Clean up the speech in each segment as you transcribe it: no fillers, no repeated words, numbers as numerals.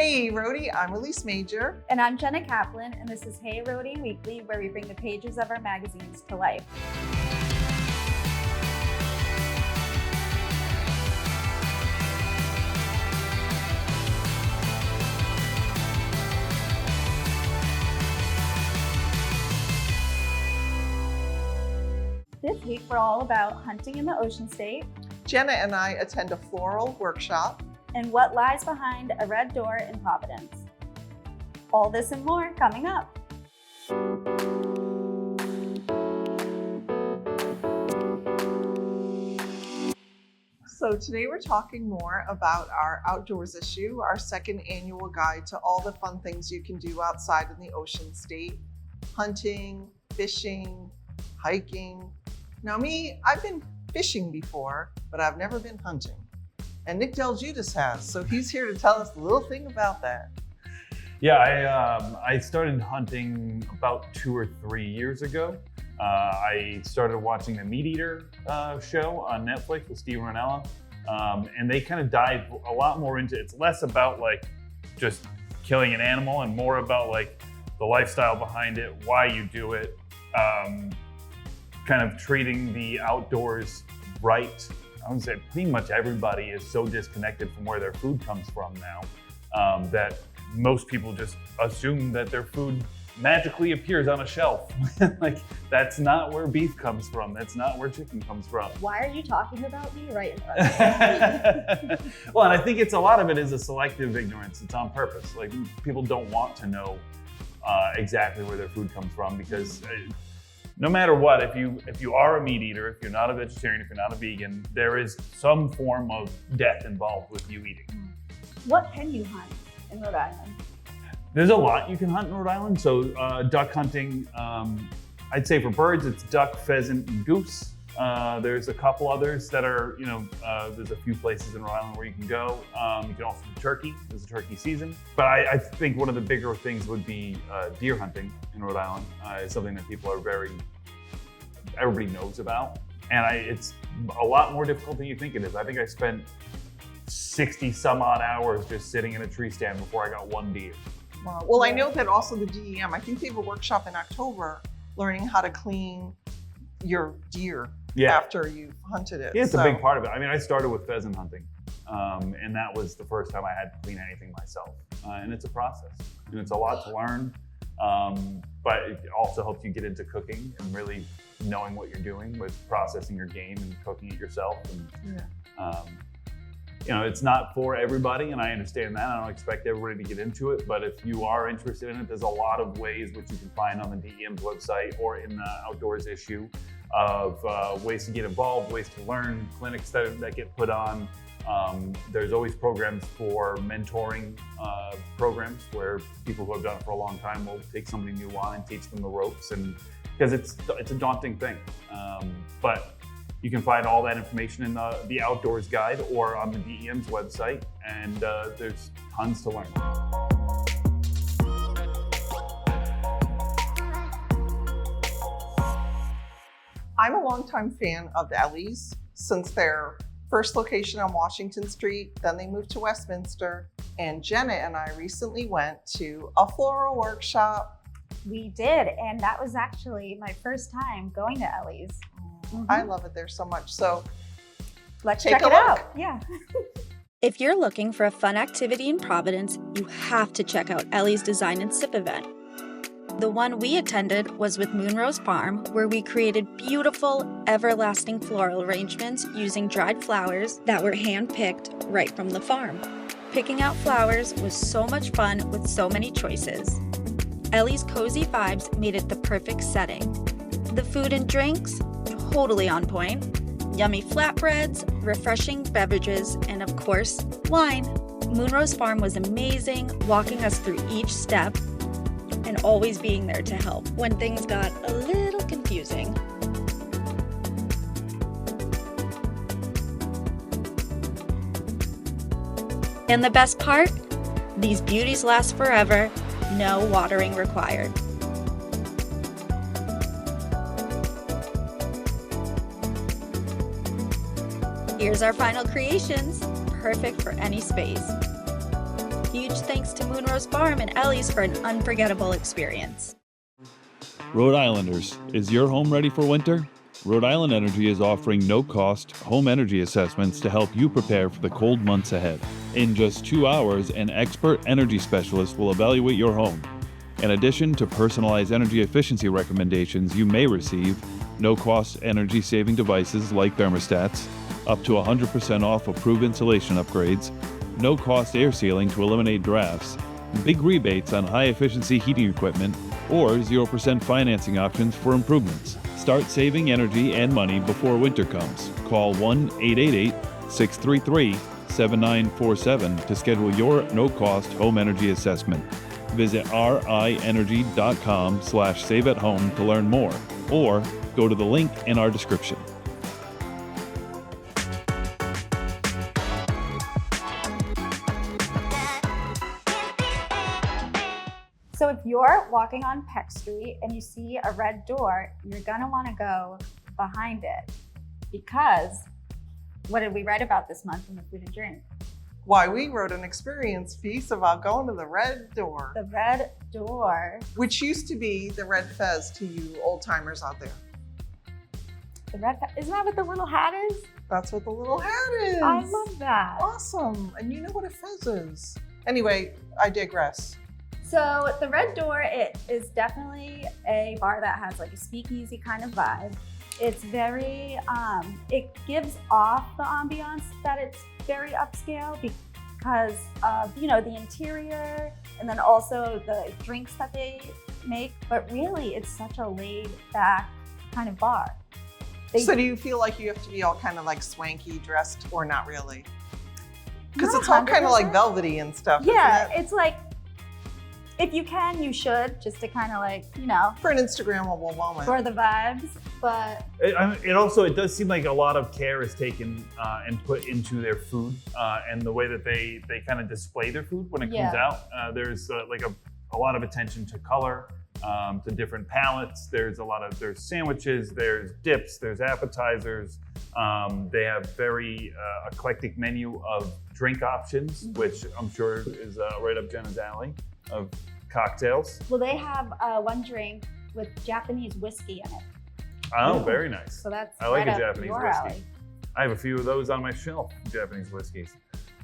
Hey Rhody, I'm Elise Major. And I'm Jenna Kaplan, and this is Hey Rhody Weekly, where we bring the pages of our magazines to life. This week, we're all about hunting in the Ocean State. Jenna and I attend a floral workshop. And what lies behind a red door in Providence. All this and more coming up. So today we're talking more about our outdoors issue, our second annual guide to all the fun things you can do outside in the Ocean State. Hunting, fishing, hiking. Now me, I've been fishing before, but I've never been hunting. And Nick Deljudas has, so he's here to tell us a little thing about that. Yeah, I started hunting about 2 or 3 years ago. I started watching the Meat Eater show on Netflix with Steve Rinella, and they kind of dive a lot more into it. It's less about like just killing an animal and more about like the lifestyle behind it, why you do it, kind of treating the outdoors right. I would say pretty much everybody is so disconnected from where their food comes from now that most people just assume that their food magically appears on a shelf. Like, that's not where beef comes from. That's not where chicken comes from. Why are you talking about me right in front of me? Well, and I think a lot of it is a selective ignorance. It's on purpose. Like, people don't want to know exactly where their food comes from because no matter what, if you are a meat eater, if you're not a vegetarian, if you're not a vegan, there is some form of death involved with you eating. What can you hunt in Rhode Island? There's a lot you can hunt in Rhode Island. So duck hunting, I'd say for birds, it's duck, pheasant, and goose. There's a couple others that are, there's a few places in Rhode Island where you can go. You can also do turkey. There's a turkey season. But I think one of the bigger things would be deer hunting in Rhode Island. It's something that everybody knows about. And it's a lot more difficult than you think it is. I think I spent 60 some odd hours just sitting in a tree stand before I got one deer. Wow. Well, I know that also the DEM, I think they have a workshop in October learning how to clean your deer after you've hunted it. Yeah, it's a big part of it. I mean, I started with pheasant hunting, and that was the first time I had to clean anything myself. And it's a process, and it's a lot to learn, but it also helps you get into cooking and really knowing what you're doing with processing your game and cooking it yourself. And, it's not for everybody, and I understand that. I don't expect everybody to get into it, but if you are interested in it, there's a lot of ways which you can find on the DEM's website or in the outdoors issue of ways to get involved, ways to learn, clinics that get put on. There's always programs for mentoring programs where people who have done it for a long time will take somebody new on and teach them the ropes, and because it's a daunting thing. But you can find all that information in the Outdoors Guide or on the DEM's website, and there's tons to learn. I'm a longtime fan of Ellie's since their first location on Washington Street, then they moved to Westminster, and Jenna and I recently went to a floral workshop. We did, and that was actually my first time going to Ellie's. I love it there so much. So let's take check a it look. out. Yeah. If you're looking for a fun activity in Providence, you have to check out Ellie's Design and Sip event. The one we attended was with Moonrose Farm, where we created beautiful, everlasting floral arrangements using dried flowers that were hand-picked right from the farm. Picking out flowers was so much fun with so many choices. Ellie's cozy vibes made it the perfect setting. The food and drinks, totally on point. Yummy flatbreads, refreshing beverages, and of course, wine. Moonrose Farm was amazing, walking us through each step and always being there to help when things got a little confusing. And the best part? These beauties last forever, no watering required. Here's our final creations, perfect for any space. Huge thanks to Moonrose Farm and Ellie's for an unforgettable experience. Rhode Islanders, is your home ready for winter? Rhode Island Energy is offering no-cost home energy assessments to help you prepare for the cold months ahead. In just 2 hours, an expert energy specialist will evaluate your home. In addition to personalized energy efficiency recommendations, you may receive no-cost energy-saving devices like thermostats, up to 100% off approved insulation upgrades, no-cost air sealing to eliminate drafts, big rebates on high-efficiency heating equipment, or 0% financing options for improvements. Start saving energy and money before winter comes. Call 1-888-633-7947 to schedule your no-cost home energy assessment. Visit rienergy.com/saveathome to learn more, or go to the link in our description. So if you're walking on Peck Street and you see a red door, you're gonna wanna go behind it, because what did we write about this month in the food and drink? Why, we wrote an experience piece about going to the Red Door, The red door, which used to be the Red Fez to you old timers out there. isn't that what the little hat is? That's what the little hat is. I love that. Awesome. And you know what a fez is. Anyway, I digress. So the Red Door, it is definitely a bar that has like a speakeasy kind of vibe. It's very, it gives off the ambiance that it's very upscale because of, you know, the interior and then also the drinks that they make. But really, it's such a laid back kind of bar. So do you feel like you have to be all kind of like swanky dressed or not really? Because Not it's all kind of like 100%. velvety and stuff, Yeah, isn't it? it's like, if you can, you should, just to kind of like, you know, For an Instagrammable moment. for the vibes. But It does seem like a lot of care is taken and put into their food and the way that they kind of display their food when it comes out. There's like a lot of attention to color, to different palettes. There's sandwiches, there's dips, there's appetizers. They have very eclectic menu of drink options, which I'm sure is right up Jenna's alley of cocktails. well, they have one drink with Japanese whiskey in it. Oh, very nice. So that's I like right a up Japanese your whiskey. alley. I have a few of those on my shelf, Japanese whiskeys.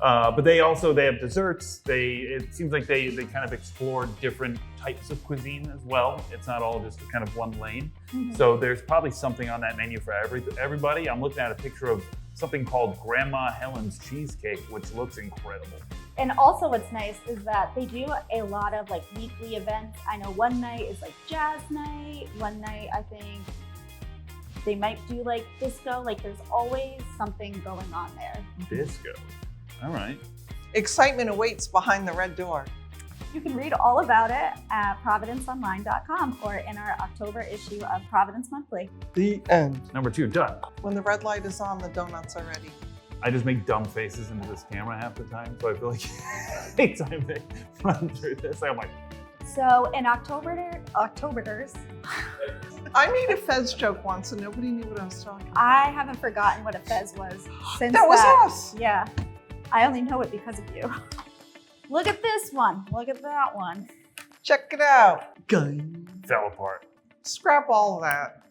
But they have desserts. It seems like they kind of explore different types of cuisine as well. It's not all just kind of one lane. Mhm. So there's probably something on that menu for everybody. I'm looking at a picture of something called Grandma Helen's Cheesecake, which looks incredible. And also what's nice is that they do a lot of like weekly events. I know one night is like jazz night. One night I think they might do like disco. Like there's always something going on there. Disco. All right. Excitement awaits behind the Red Door. You can read all about it at providenceonline.com or in our October issue of Providence Monthly. The end. Number 2, done. When the red light is on, the donuts are ready. I just make dumb faces into this camera half the time, so I feel like anytime they run through this, I'm like, So in October's, I made a fez joke once and nobody knew what I was talking about. I haven't forgotten what a fez was since That was us. Yeah, I only know it because of you. Look at this one. Look at that one. Check it out. Gun. fell apart. Scrap all of that.